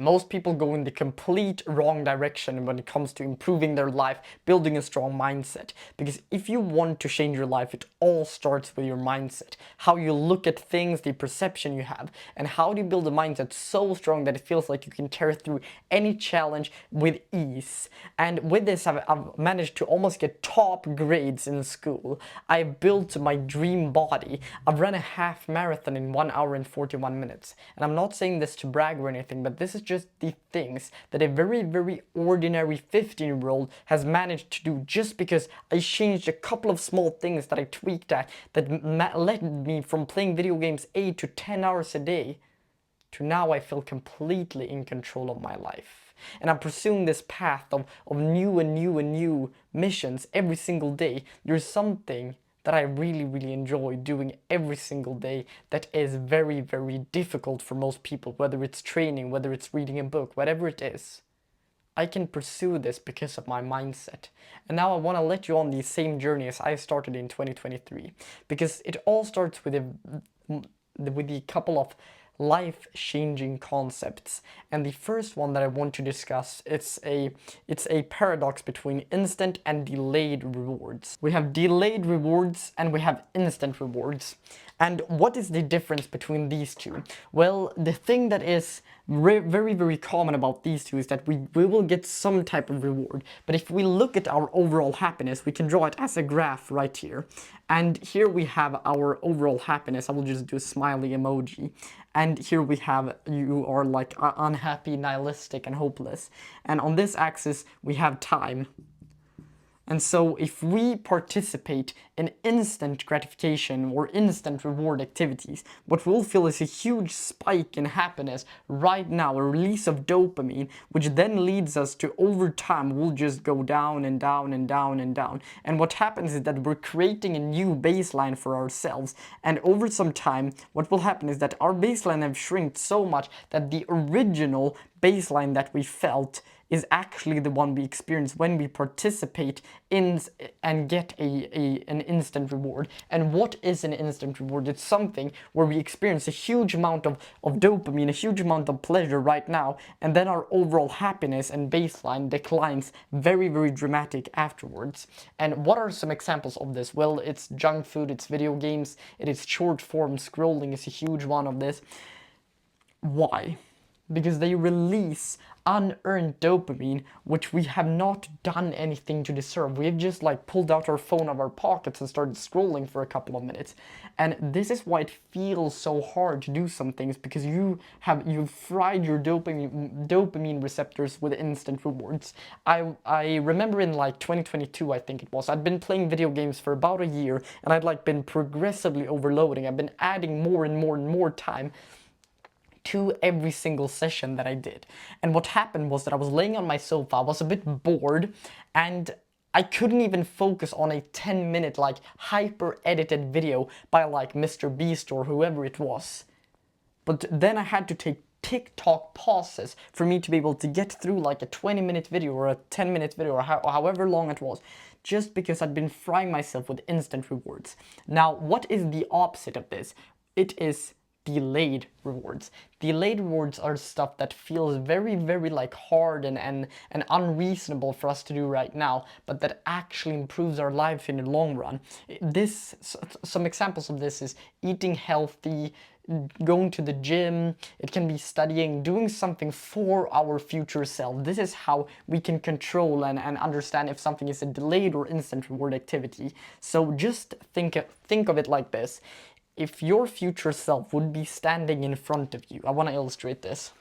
Most people go in the complete wrong direction when it comes to improving their life, building a strong mindset. Because if you want to change your life, it all starts with your mindset. How you look at things, the perception you have, and how do you build a mindset so strong that it feels like you can tear through any challenge with ease. And with this, I've managed to almost get top grades in school. I built my dream body. I've run a half marathon in 1 hour and 41 minutes. And I'm not saying this to brag or anything, but this is just the things that a very, very ordinary 15-year-old has managed to do just because I changed a couple of small things that I tweaked at that led me from playing video games 8 to 10 hours a day to now I feel completely in control of my life. And I'm pursuing this path of new and new and new missions every single day. There's something that I really, really enjoy doing every single day that is very, very difficult for most people, whether it's training, whether it's reading a book, whatever it is. I can pursue this because of my mindset. And now I want to let you on the same journey as I started in 2023. Because it all starts with a couple of life-changing concepts. And the first one that I want to discuss, it's a paradox between instant and delayed rewards. We have delayed rewards and we have instant rewards. And what is the difference between these two? Well, the thing that is very, very common about these two is that we will get some type of reward. But if we look at our overall happiness, we can draw it as a graph right here. And here we have our overall happiness. I will just do a smiley emoji. And here we have, you are like unhappy, nihilistic, and hopeless. And on this axis, we have time. And so if we participate in instant gratification or instant reward activities, what we'll feel is a huge spike in happiness right now, a release of dopamine, which then leads us to, over time, we'll just go down and down and down and down. And what happens is that we're creating a new baseline for ourselves. And over some time, what will happen is that our baseline have shrinked so much that the original baseline that we felt is actually the one we experience when we participate in and get an instant reward. And what is an instant reward? It's something where we experience a huge amount of dopamine, a huge amount of pleasure right now, and then our overall happiness and baseline declines very, very dramatic afterwards. And what are some examples of this? Well, it's junk food, it's video games, it is short form scrolling is a huge one of this. Why? Because they release unearned dopamine, which we have not done anything to deserve. We've just like pulled out our phone out of our pockets and started scrolling for a couple of minutes. And this is why it feels so hard to do some things, because you've fried your dopamine receptors with instant rewards. I remember in like 2022, I think it was, I'd been playing video games for about a year, and I'd like been progressively overloading. I've been adding more and more and more time to every single session that I did. And what happened was that I was laying on my sofa, I was a bit bored, and I couldn't even focus on a 10-minute like hyper edited video by like Mr. Beast or whoever it was. But then I had to take TikTok pauses for me to be able to get through like a 20-minute video or a 10-minute video or however long it was, just because I'd been frying myself with instant rewards. Now, what is the opposite of this? It is delayed rewards. Delayed rewards are stuff that feels very, very like hard and unreasonable for us to do right now, but that actually improves our life in the long run. Some examples of this is eating healthy, going to the gym, it can be studying, doing something for our future self. This is how we can control and understand if something is a delayed or instant reward activity. So just think of it like this. If your future self would be standing in front of you, I want to illustrate this.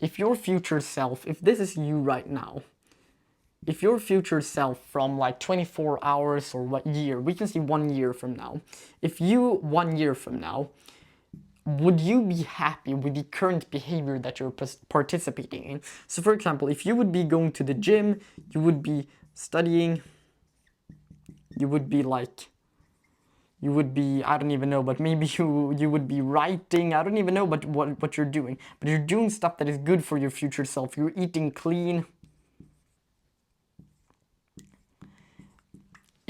If your future self, if this is you right now, if your future self from like 24 hours or what year, we can see 1 year from now, if you 1 year from now, would you be happy with the current behavior that you're participating in? So for example, if you would be going to the gym, you would be studying, you would be, I don't even know, but maybe you would be writing, I don't even know but what you're doing. But you're doing stuff that is good for your future self. You're eating clean.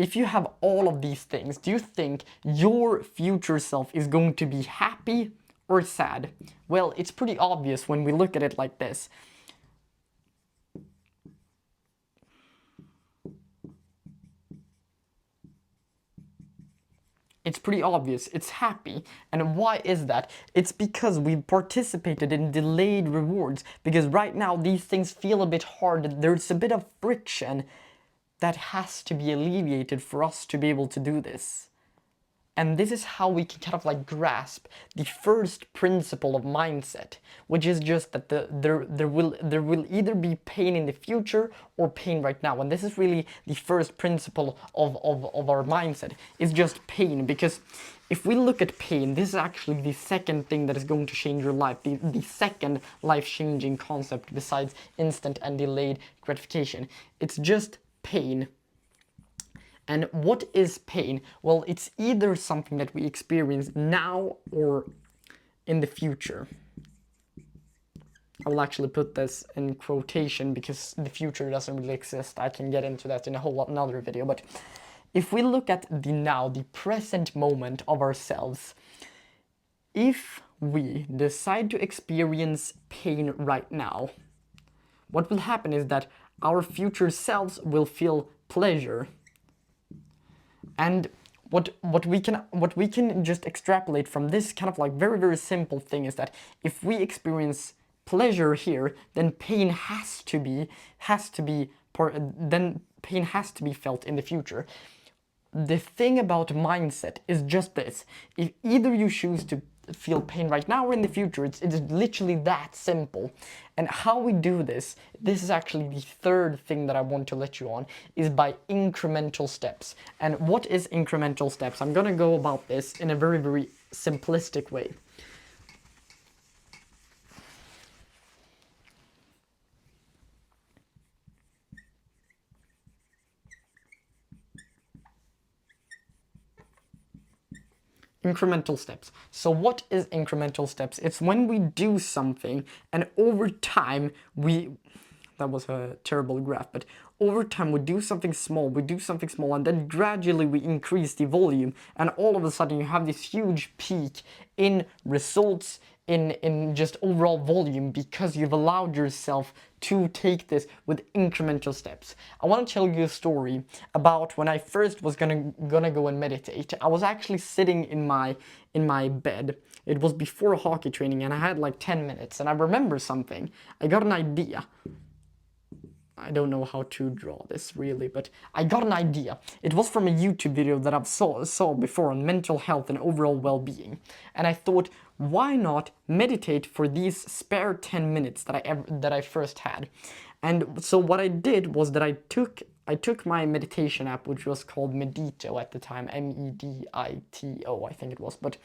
if you have all of these things, do you think your future self is going to be happy or sad? Well, it's pretty obvious when we look at it like this. It's pretty obvious, it's happy. And why is that? It's because we participated in delayed rewards. Because right now these things feel a bit hard, there's a bit of friction that has to be alleviated for us to be able to do this. And this is how we can kind of like grasp the first principle of mindset, which is just that there will either be pain in the future or pain right now. And this is really the first principle of our mindset, is just pain. Because if we look at pain, this is actually the second thing that is going to change your life, the second life-changing concept besides instant and delayed gratification. It's just pain. And what is pain? Well, it's either something that we experience now or in the future. I will actually put this in quotation because the future doesn't really exist. I can get into that in a whole another video. But if we look at the now, the present moment of ourselves, if we decide to experience pain right now, what will happen is that our future selves will feel pleasure. And what we can just extrapolate from this kind of like very simple thing is that if we experience pleasure here, then pain has to be felt in the future. The thing about mindset is just this: if either you choose to feel pain right now or in the future, it's literally that simple. And how we do this is actually the third thing that I want to let you on, is by incremental steps. And what is incremental steps? I'm gonna go about this in a very simplistic way. Incremental steps. So what is incremental steps? It's when we do something and over time that was a terrible graph, but over time we do something small, and then gradually we increase the volume, and all of a sudden you have this huge peak in results, in just overall volume, because you've allowed yourself to take this with incremental steps. I want to tell you a story about when I first was gonna go and meditate. I was actually sitting in my bed. It was before hockey training and I had like 10 minutes, and I remember something. I got an idea. I don't know how to draw this really, but I got an idea. It was from a YouTube video that I've saw before on mental health and overall well-being. And I thought, why not meditate for these spare 10 minutes that I first had? And so what I did was that I took my meditation app, which was called Medito at the time, Medito, I think it was, but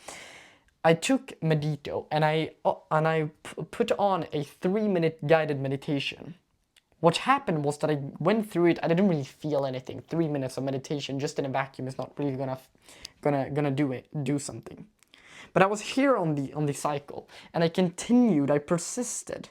I took Medito and I put on a 3-minute guided meditation. What happened was that I went through it. I didn't really feel anything. 3 minutes of meditation just in a vacuum is not really gonna do something. But I was here on the cycle, and I continued. I persisted,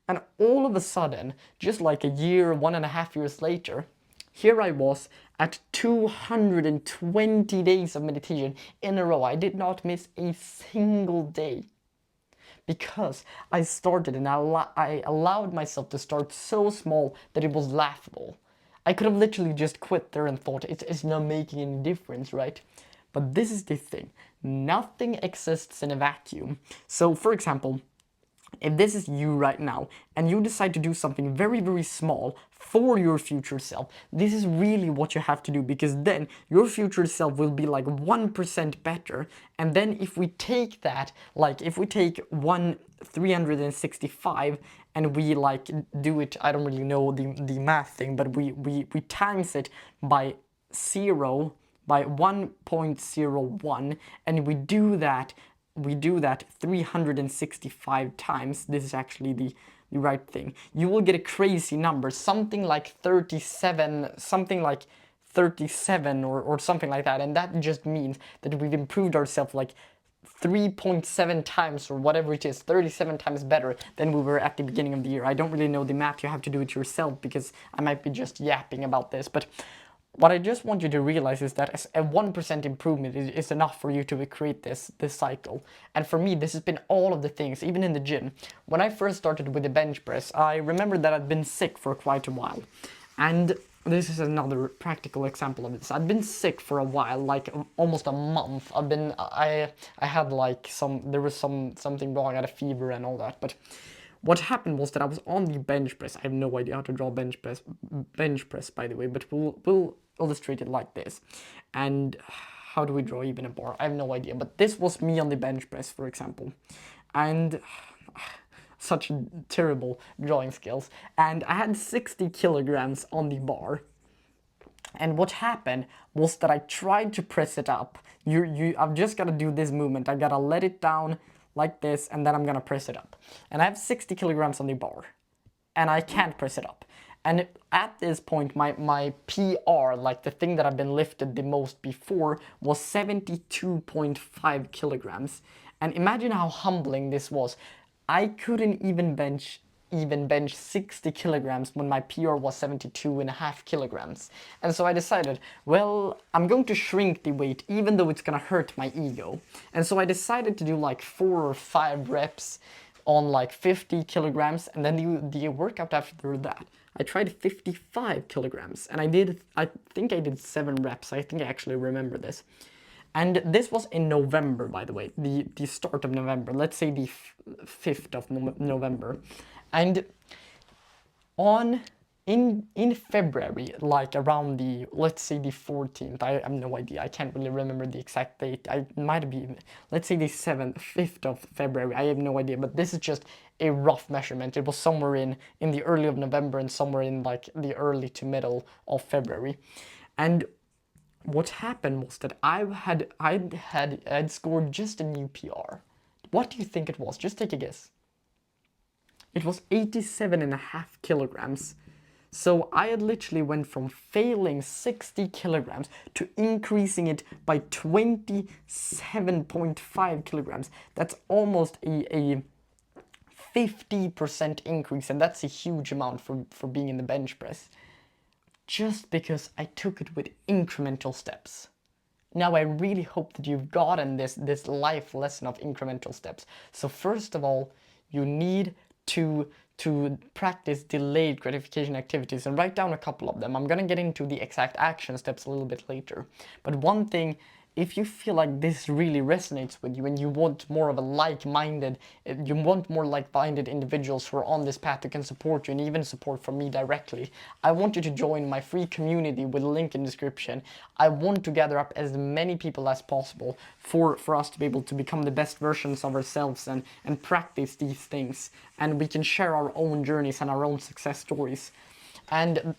and all of a sudden, just like a year, 1.5 years later, here I was at 220 days of meditation in a row. I did not miss a single day. Because I started and I allowed myself to start so small that it was laughable. I could have literally just quit there and thought it's not making any difference, right? But this is the thing. Nothing exists in a vacuum. So for example, if this is you right now and you decide to do something very small for your future self, this is really what you have to do, because then your future self will be like 1% better. And then if we take that, like if we take 365 and we like do it, I don't really know the math thing, but we times it by 1.01, and we do that 365 times. This is actually the right thing. You will get a crazy number, something like 37 or something like that, and that just means that we've improved ourselves like 3.7 times or whatever it is, 37 times better than we were at the beginning of the year. I don't really know the math, you have to do it yourself because I might be just yapping about this, but what I just want you to realize is that a 1% improvement is enough for you to create this cycle. And for me, this has been all of the things, even in the gym. When I first started with the bench press, I remember that I'd been sick for quite a while. And this is another practical example of this. I'd been sick for a while, like almost a month. I had like something wrong, I had a fever and all that. But what happened was that I was on the bench press. I have no idea how to draw bench press, by the way, but we'll illustrate it like this. And how do we draw even a bar? I have no idea, but this was me on the bench press, for example. And such terrible drawing skills. And I had 60 kilograms on the bar. And what happened was that I tried to press it up. I've just got to do this movement. I got to let it down like this, and then I'm going to press it up. And I have 60 kilograms on the bar, and I can't press it up. And at this point, my PR, like the thing that I've been lifted the most before, was 72.5 kilograms. And imagine how humbling this was. I couldn't even bench 60 kilograms when my PR was 72.5 kilograms. And so I decided, well, I'm going to shrink the weight even though it's gonna hurt my ego. And so I decided to do like 4 or 5 reps on like 50 kilograms, and then the workout after that, I tried 55 kilograms, and I think I did 7 reps. I think I actually remember this. And this was in November, by the way, the start of November, let's say the 5th of November. And in February, like around the, let's say the 14th, I have no idea, I can't really remember the exact date, I might be, let's say the 5th of February, I have no idea, but this is just a rough measurement. It was somewhere in the early of November and somewhere in like the early to middle of February. And what happened was that I'd scored just a new PR. What do you think it was? Just take a guess. It was 87.5 kilograms. So I had literally went from failing 60 kilograms to increasing it by 27.5 kilograms. That's almost a 50% increase, and that's a huge amount for being in the bench press. Just because I took it with incremental steps. Now I really hope that you've gotten this life lesson of incremental steps. So first of all, you need to practice delayed gratification activities and write down a couple of them. I'm gonna get into the exact action steps a little bit later. But one thing, if you feel like this really resonates with you and you want more of a you want more like-minded individuals who are on this path that can support you and even support from me directly, I want you to join my free community with a link in the description. I want to gather up as many people as possible for us to be able to become the best versions of ourselves and practice these things. And we can share our own journeys and our own success stories. And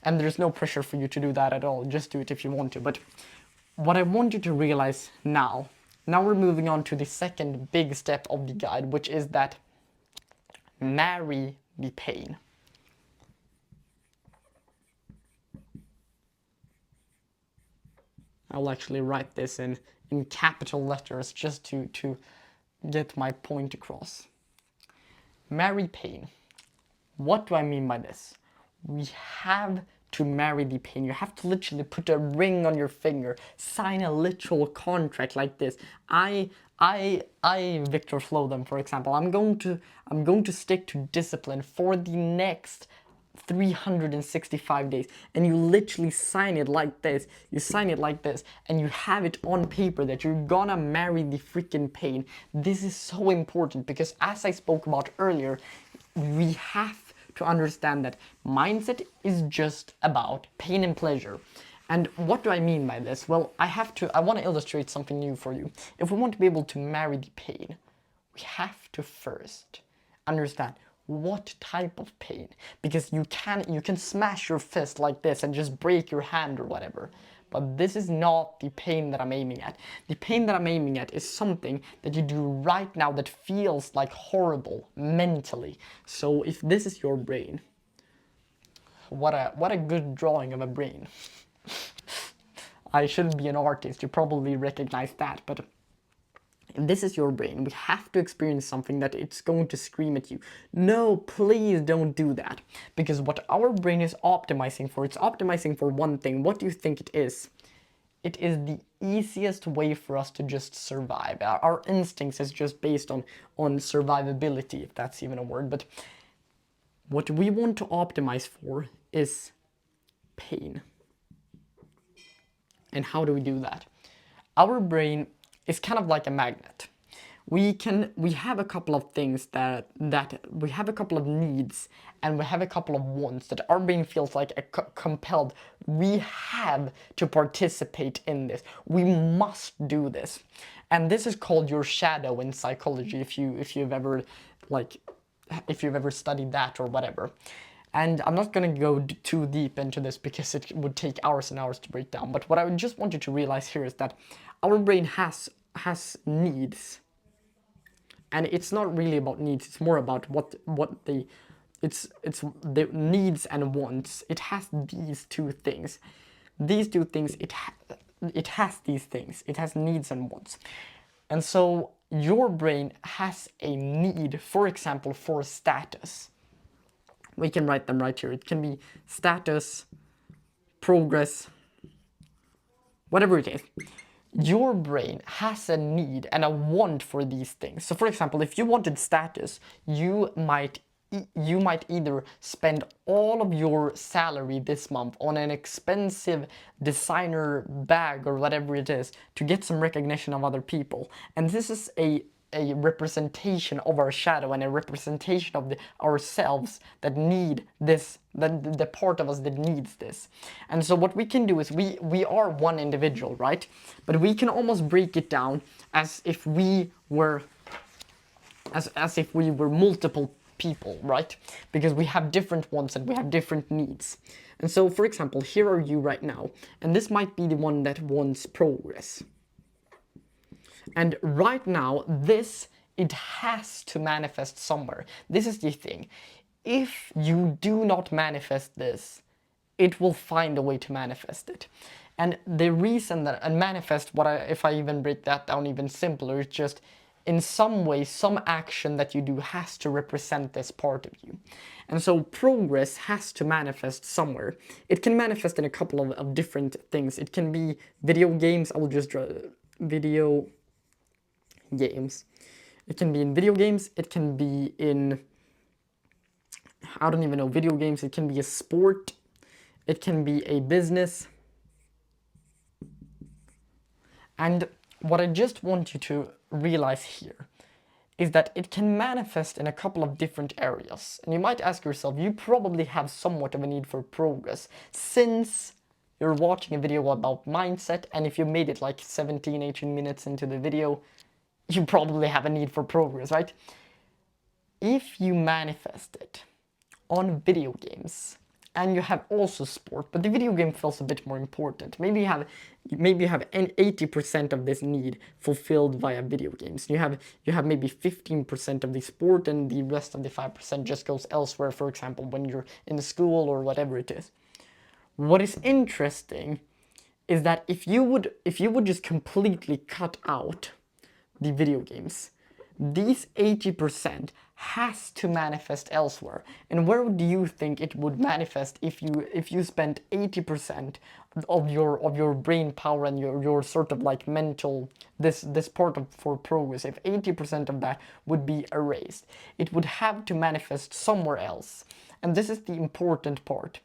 there's no pressure for you to do that at all. Just do it if you want to. But what I want you to realize now we're moving on to the second big step of the guide, which is that marry the pain. I'll actually write this in capital letters just to get my point across. Marry pain. What do I mean by this? We have to marry the pain. You have to literally put a ring on your finger, sign a literal contract like this. I Victor Flodem, for example, I'm going to stick to discipline for the next 365 days, and you literally sign it like this. You sign it like this, and you have it on paper that you're gonna marry the freaking pain. This is so important because, as I spoke about earlier, we have to understand that mindset is just about pain and pleasure. And what do I mean by this? Well, I want to illustrate something new for you. If we want to be able to marry the pain, we have to first understand what type of pain. Because you can smash your fist like this and just break your hand or whatever. But this is not the pain that I'm aiming at. The pain that I'm aiming at is something that you do right now that feels like horrible mentally. So if this is your brain, what a good drawing of a brain. I shouldn't be an artist, you probably recognize that, but If this is your brain, we have to experience something that it's going to scream at you, no, please don't do that. Because what our brain is optimizing for, it's optimizing for one thing. What do you think it is? It is the easiest way for us to just survive. Our instincts is just based on survivability, if that's even a word. But what we want to optimize for is pain. And how do we do that? Our brain is kind of like a magnet. We have a couple of things that we have a couple of needs, and we have a couple of wants that our brain feels like compelled. We have to participate in this. We must do this. And this is called your shadow in psychology, if you've ever studied that or whatever. And I'm not going to go too deep into this because it would take hours and hours to break down. But what I would just want you to realize here is that our brain has needs. And it's not really about needs, it's more about it's the needs and wants. It has these two things. These two things, it has these things. It has needs and wants. And so your brain has a need, for example, for status. We can write them right here. It can be status, progress, whatever it is. Your brain has a need and a want for these things. So for example, if you wanted status, you might either spend all of your salary this month on an expensive designer bag or whatever it is to get some recognition of other people. And this is a representation of our shadow and a representation of ourselves that need this, the part of us that needs this. And so what we can do is we are one individual, right? But we can almost break it down as if we were multiple people, right? Because we have different wants and we have different needs. And so for example, here are you right now, and this might be the one that wants progress. And right now, it has to manifest somewhere. This is the thing. If you do not manifest this, it will find a way to manifest it. And the reason that, and manifest, if I even break that down even simpler, it's just in some way, some action that you do has to represent this part of you. And so progress has to manifest somewhere. It can manifest in a couple of different things. It can be video games. I will just draw video games. It can be in video games, it can be in, I don't even know, video games, it can be a sport, it can be a business. And what I just want you to realize here is that it can manifest in a couple of different areas. And you might ask yourself, you probably have somewhat of a need for progress since you're watching a video about mindset, and if you made it like 17, 18 minutes into the video, you probably have a need for progress, right? If you manifest it on video games, and you have also sport, but the video game feels a bit more important. Maybe you have 80% of this need fulfilled via video games. You have maybe 15% of the sport, and the rest of the 5% just goes elsewhere, for example, when you're in school or whatever it is. What is interesting is that if you would just completely cut out the video games, these 80% has to manifest elsewhere. And where do you think it would manifest if you spent 80% of your brain power and your sort of like mental this part of for progress? If 80% of that would be erased, it would have to manifest somewhere else. And this is the important part.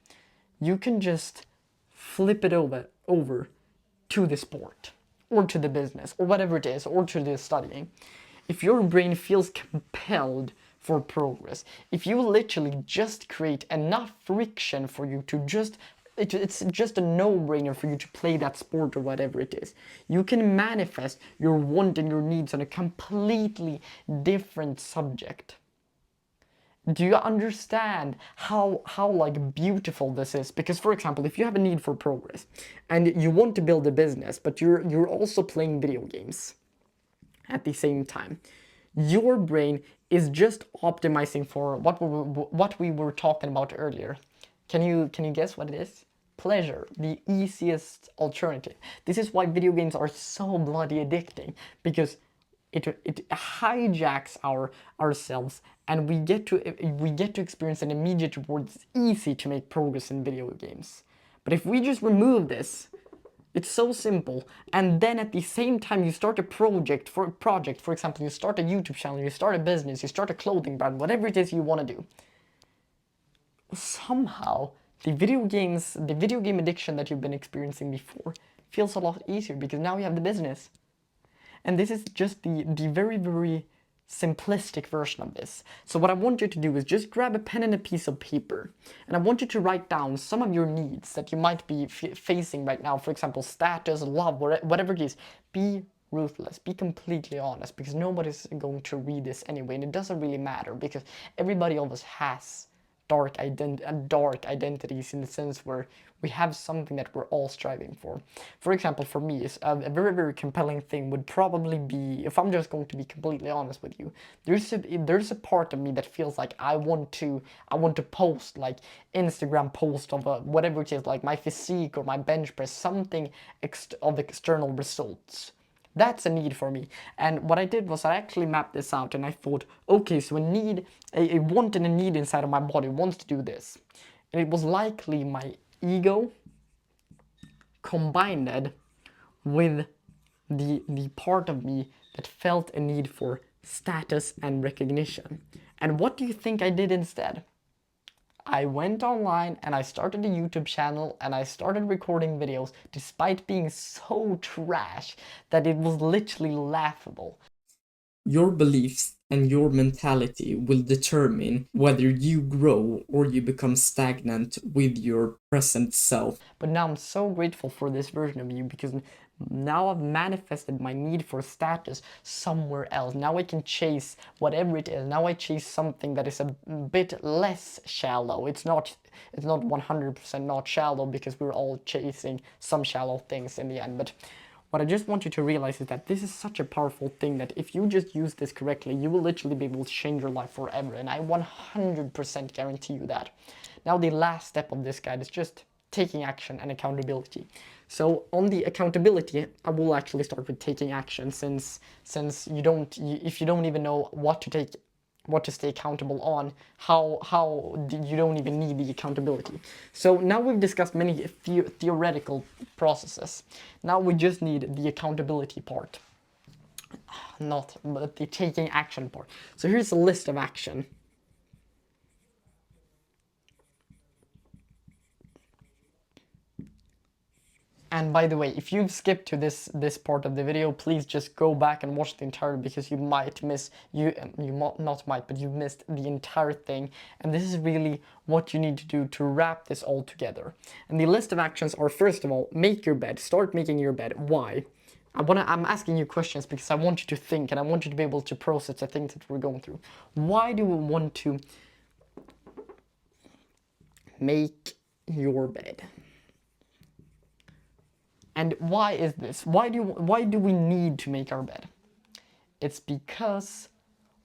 You can just flip it over to the sport, or to the business, or whatever it is, or to the studying. If your brain feels compelled for progress, if you literally just create enough friction for you to it's just a no-brainer for you to play that sport or whatever it is, you can manifest your want and your needs on a completely different subject. Do you understand how like beautiful this is? Because for example, if you have a need for progress and you want to build a business, but you're also playing video games at the same time, your brain is just optimizing for what we were talking about earlier. Can you guess what it is? Pleasure, the easiest alternative. This is why video games are so bloody addicting, because it hijacks ourselves, and we get to experience an immediate reward. It's easy to make progress in video games. But if we just remove this, it's so simple. And then at the same time you start a project, for example, you start a YouTube channel, you start a business, you start a clothing brand, whatever it is you want to do. Somehow the video game addiction that you've been experiencing before feels a lot easier because now you have the business. And this is just the very, very simplistic version of this. So what I want you to do is just grab a pen and a piece of paper, and I want you to write down some of your needs that you might be facing right now. For example, status, love, whatever it is. Be ruthless, be completely honest, because nobody's going to read this anyway, and it doesn't really matter because everybody of us has dark identities, in the sense where we have something that we're all striving for. For example, for me, a very, very compelling thing would probably be, if I'm just going to be completely honest with you, there's a part of me that feels like I want to post like Instagram post of whatever it is, like my physique or my bench press, something of external results. That's a need for me. And what I did was I actually mapped this out, and I thought, okay, so a want and a need inside of my body wants to do this. And it was likely my ego combined with the part of me that felt a need for status and recognition. And what do you think I did instead? I went online and I started a YouTube channel and I started recording videos despite being so trash that it was literally laughable. Your beliefs and your mentality will determine whether you grow or you become stagnant with your present self. But now I'm so grateful for this version of you, because now I've manifested my need for status somewhere else. Now I can chase whatever it is. Now I chase something that is a bit less shallow. It's not 100% not shallow, because we're all chasing some shallow things in the end. But what I just want you to realize is that this is such a powerful thing that if you just use this correctly, you will literally be able to change your life forever. And I 100% guarantee you that. Now the last step of this guide is just taking action and accountability. So on the accountability, I will actually start with taking action, since if you don't even know what to stay accountable on, you don't even need the accountability. So now we've discussed many theoretical processes. Now we just need the accountability part, not the taking action part. So here's a list of action. And by the way, if you've skipped to this part of the video, please just go back and watch the entire, because you might miss, but you've missed the entire thing. And this is really what you need to do to wrap this all together. And the list of actions are, first of all, make your bed. Start making your bed. Why? I'm asking you questions because I want you to think, and I want you to be able to process the things that we're going through. Why do we want to make your bed? And why is this? Why do we need to make our bed? It's because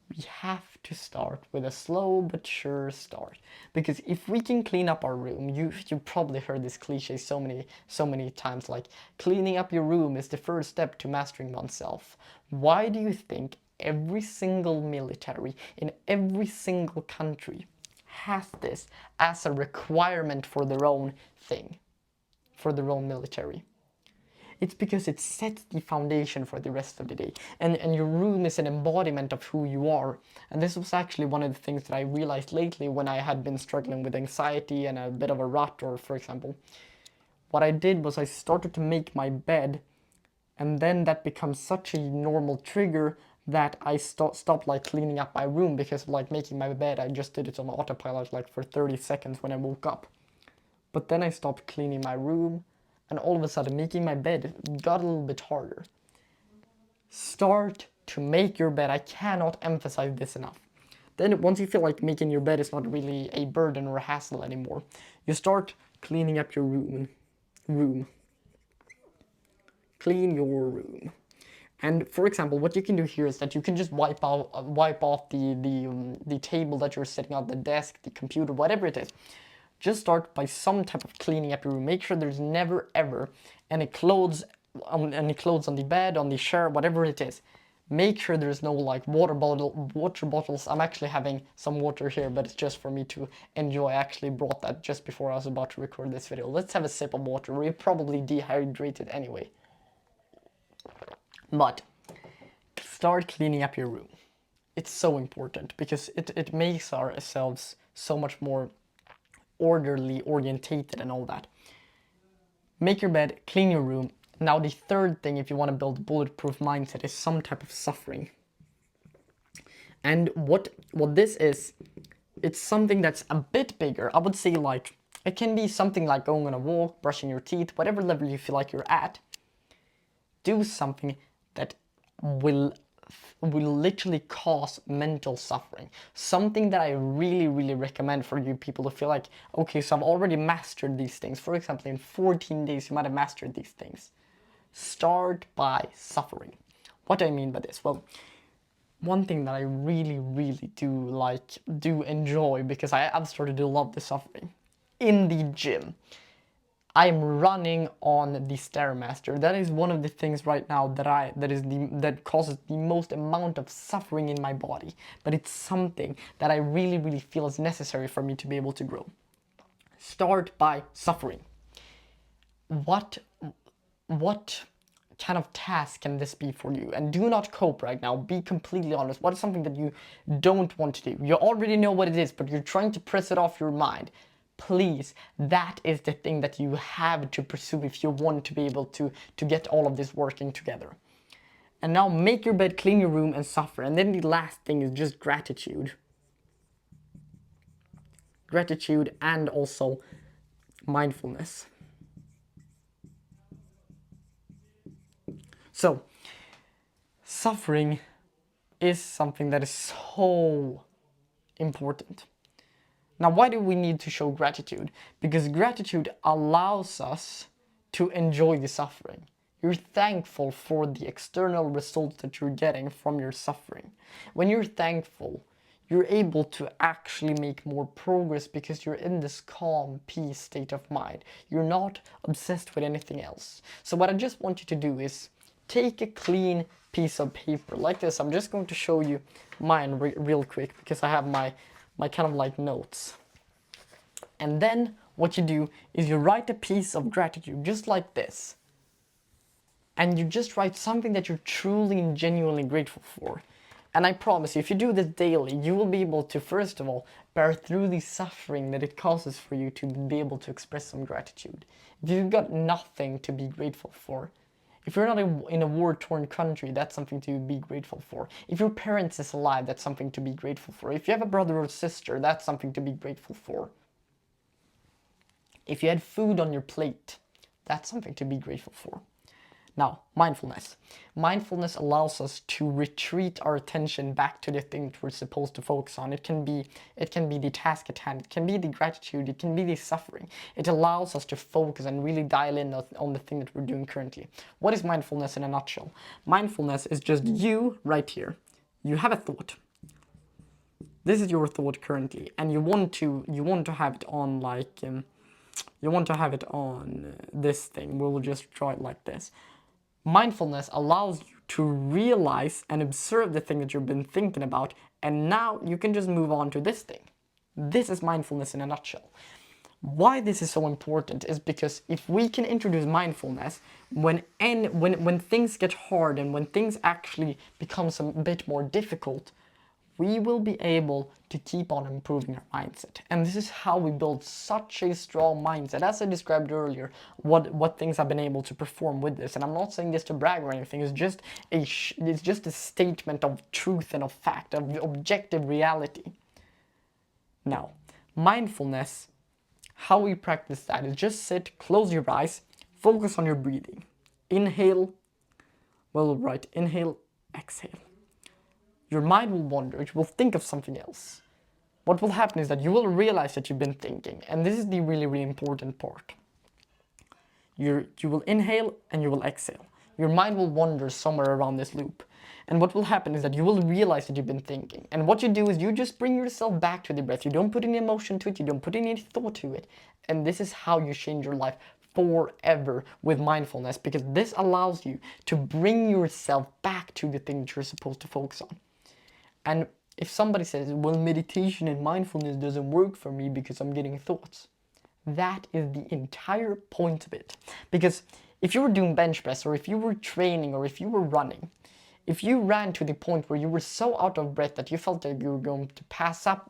we have to start with a slow but sure start. Because if we can clean up our room, you've probably heard this cliche so many times, like cleaning up your room is the first step to mastering oneself. Why do you think every single military in every single country has this as a requirement for their own thing, for their own military? It's because it sets the foundation for the rest of the day. And your room is an embodiment of who you are. And this was actually one of the things that I realized lately when I had been struggling with anxiety and a bit of a rut, or for example. What I did was I started to make my bed, and then that becomes such a normal trigger that I stopped like cleaning up my room, because like making my bed, I just did it on autopilot like for 30 seconds when I woke up. But then I stopped cleaning my room, and all of a sudden making my bed got a little bit harder. Start to make your bed. I cannot emphasize this enough. Then once you feel like making your bed is not really a burden or a hassle anymore, you start cleaning up your room. Clean your room. And for example, what you can do here is that you can just wipe off the table that you're setting up, the desk, the computer, whatever it is. Just start by some type of cleaning up your room. Make sure there's never ever any clothes on the bed, on the chair, whatever it is. Make sure there's no like water bottles. I'm actually having some water here, but it's just for me to enjoy. I actually brought that just before I was about to record this video. Let's have a sip of water. We're probably dehydrated anyway. But start cleaning up your room. It's so important because it makes ourselves so much more orderly, orientated and all that. Make your bed, clean your room. Now the third thing, if you want to build a bulletproof mindset, is some type of suffering. And what this is, it's something that's a bit bigger. I would say like, it can be something like going on a walk, brushing your teeth, whatever level you feel like you're at. Do something that will literally cause mental suffering. Something that I really recommend for you people to feel like, okay, so I've already mastered these things. For example, in 14 days, you might have mastered these things. Start by suffering. What do I mean by this? Well, one thing that I really do enjoy, because I've started to love the suffering, in the gym. I'm running on the Stairmaster. That is one of the things right now that causes the most amount of suffering in my body. But it's something that I really feel is necessary for me to be able to grow. Start by suffering. What kind of task can this be for you? And do not cope right now. Be completely honest. What is something that you don't want to do? You already know what it is, but you're trying to press it off your mind. Please, that is the thing that you have to pursue if you want to be able to get all of this working together. And now make your bed, clean your room, and suffer. And then the last thing is just gratitude. Gratitude and also mindfulness. So, suffering is something that is so important. Now, why do we need to show gratitude? Because gratitude allows us to enjoy the suffering. You're thankful for the external results that you're getting from your suffering. When you're thankful, you're able to actually make more progress because you're in this calm, peace state of mind. You're not obsessed with anything else. So what I just want you to do is take a clean piece of paper like this. I'm just going to show you mine real quick because I have my kind of like notes. And then what you do is you write a piece of gratitude just like this. And you just write something that you're truly and genuinely grateful for. And I promise you, if you do this daily, you will be able to, first of all, bear through the suffering that it causes for you to be able to express some gratitude. If you've got nothing to be grateful for, if you're not in a war-torn country, that's something to be grateful for. If your parents is alive, that's something to be grateful for. If you have a brother or sister, that's something to be grateful for. If you had food on your plate, that's something to be grateful for. Now, mindfulness. Mindfulness allows us to retreat our attention back to the thing that we're supposed to focus on. It can be the task at hand, it can be the gratitude, it can be the suffering. It allows us to focus and really dial in on the thing that we're doing currently. What is mindfulness in a nutshell? Mindfulness is just you right here. You have a thought. This is your thought currently, and you want to have it on like you want to have it on this thing. We'll just draw it like this. Mindfulness allows you to realize and observe the thing that you've been thinking about, and now you can just move on to this thing. This is mindfulness in a nutshell. Why this is so important is because if we can introduce mindfulness when things get hard and when things actually become a bit more difficult, we will be able to keep on improving our mindset. And this is how we build such a strong mindset. As I described earlier, what things I've been able to perform with this. And I'm not saying this to brag or anything. It's just a statement of truth and of fact, of objective reality. Now, mindfulness, how we practice that is just sit, close your eyes, focus on your breathing. Inhale, inhale, exhale. Your mind will wander, it will think of something else. What will happen is that you will realize that you've been thinking, and this is the really important part. You will inhale and you will exhale. Your mind will wander somewhere around this loop. And what will happen is that you will realize that you've been thinking. And what you do is you just bring yourself back to the breath. You don't put any emotion to it, you don't put any thought to it. And this is how you change your life forever with mindfulness, because this allows you to bring yourself back to the thing that you're supposed to focus on. And if somebody says, well, meditation and mindfulness doesn't work for me because I'm getting thoughts, that is the entire point of it. Because if you were doing bench press, or if you were training, or if you were running, if you ran to the point where you were so out of breath that you felt that you were going to pass out,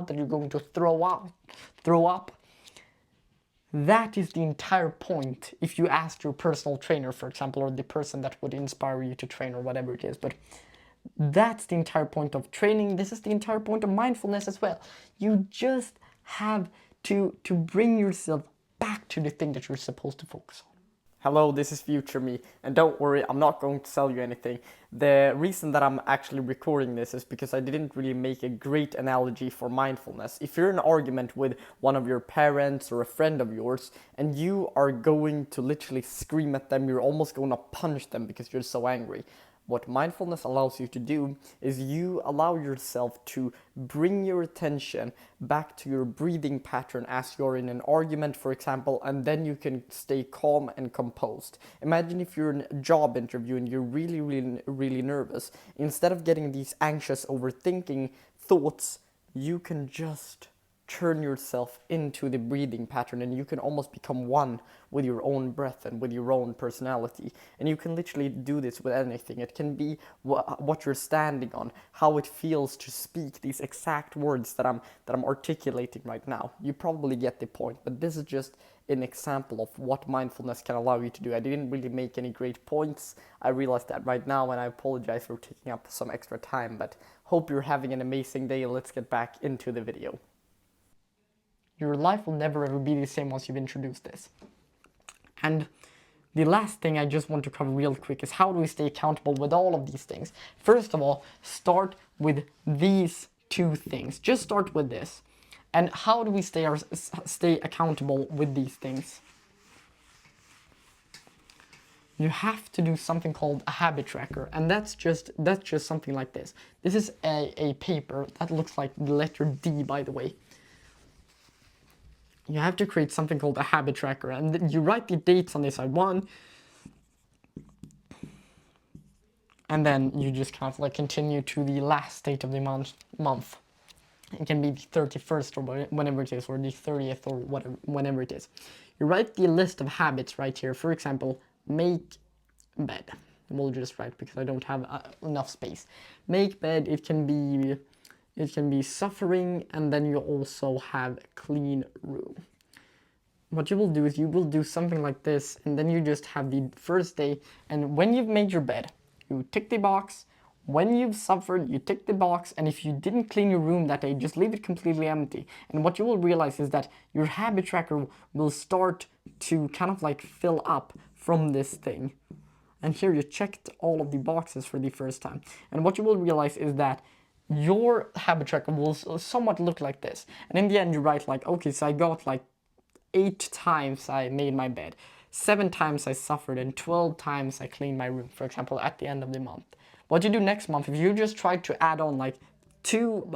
that you're going to throw up, that is the entire point. If you asked your personal trainer, for example, or the person that would inspire you to train, or whatever it is, but that's the entire point of training. This is the entire point of mindfulness as well. You just have to bring yourself back to the thing that you're supposed to focus on. Hello, this is future me, and don't worry, I'm not going to sell you anything. The reason that I'm actually recording this is because I didn't really make a great analogy for mindfulness. If you're in an argument with one of your parents or a friend of yours, and you are going to literally scream at them, you're almost going to punch them because you're so angry. What mindfulness allows you to do is you allow yourself to bring your attention back to your breathing pattern as you're in an argument, for example, and then you can stay calm and composed. Imagine if you're in a job interview and you're really nervous. Instead of getting these anxious, overthinking thoughts, you can just turn yourself into the breathing pattern, and you can almost become one with your own breath and with your own personality. And you can literally do this with anything. It can be what you're standing on, how it feels to speak these exact words that I'm articulating right now. You probably get the point, but this is just an example of what mindfulness can allow you to do. I didn't really make any great points. I realized that right now, and I apologize for taking up some extra time, but hope you're having an amazing day. Let's get back into the video. Your life will never ever be the same once you've introduced this. And the last thing I just want to cover real quick is how do we stay accountable with all of these things. First of all, start with these two things. Just start with this. And how do we stay accountable with these things? You have to do something called a habit tracker, and that's just something like this. This is a paper that looks like the letter D, by the way. You have to create something called a habit tracker, and you write the dates on this side, 1, and then you just kind of like continue to the last date of the month. It can be the 31st or whenever it is, or the 30th or whatever, whenever it is. You write the list of habits right here. For example, make bed. We'll just write because I don't have enough space. Make bed. It can be suffering, and then you also have clean room. What you will do is you will do something like this, and then you just have the first day, and when you've made your bed, you tick the box. When you've suffered, you tick the box, and if you didn't clean your room that day, just leave it completely empty. And what you will realize is that your habit tracker will start to kind of like fill up from this thing. And here you checked all of the boxes for the first time. And what you will realize is that your habit tracker will somewhat look like this. And in the end, you write like, okay, so I got like 8 times I made my bed, 7 times I suffered, and 12 times I cleaned my room, for example, at the end of the month. What you do next month, if you just try to add on like 2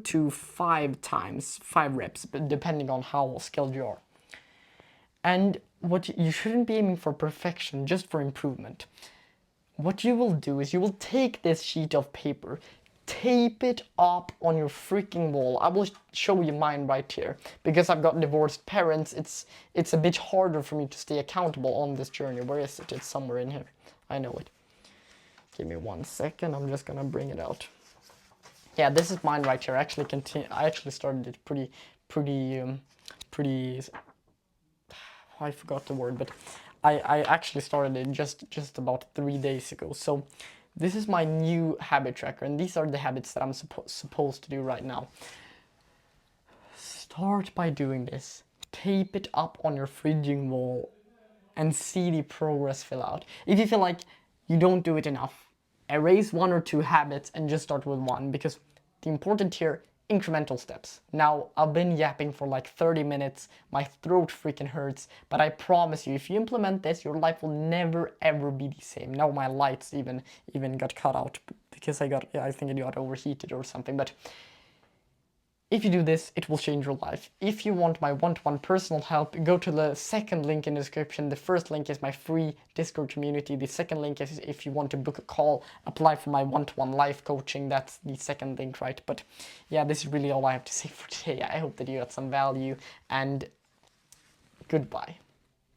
to 5 times, 5 reps, but depending on how skilled you are. And what you shouldn't be aiming for perfection, just for improvement. What you will do is you will take this sheet of paper, tape it up on your freaking wall. I will show you mine right here. Because I've got divorced parents, it's a bit harder for me to stay accountable on this journey. Where is it? It's somewhere in here. I know it. Give me 1 second. I'm just gonna bring it out. Yeah, this is mine right here. I actually started it pretty. I forgot the word, but I actually started it just about 3 days ago. So this is my new habit tracker, and these are the habits that I'm supposed to do right now. Start by doing this. Tape it up on your freaking wall and see the progress fill out. If you feel like you don't do it enough, erase 1 or 2 habits and just start with 1, because the important here, incremental steps. Now, I've been yapping for like 30 minutes, my throat freaking hurts, but I promise you, if you implement this, your life will never ever be the same. Now my lights even got cut out because I think it got overheated or something, but If you do this, it will change your life. If you want my one-to-one personal help, go to the second link in the description. The first link is my free Discord community. The second link is if you want to book a call, apply for my one-to-one life coaching. That's the second link, right? But yeah, this is really all I have to say for today. I hope that you got some value, and goodbye.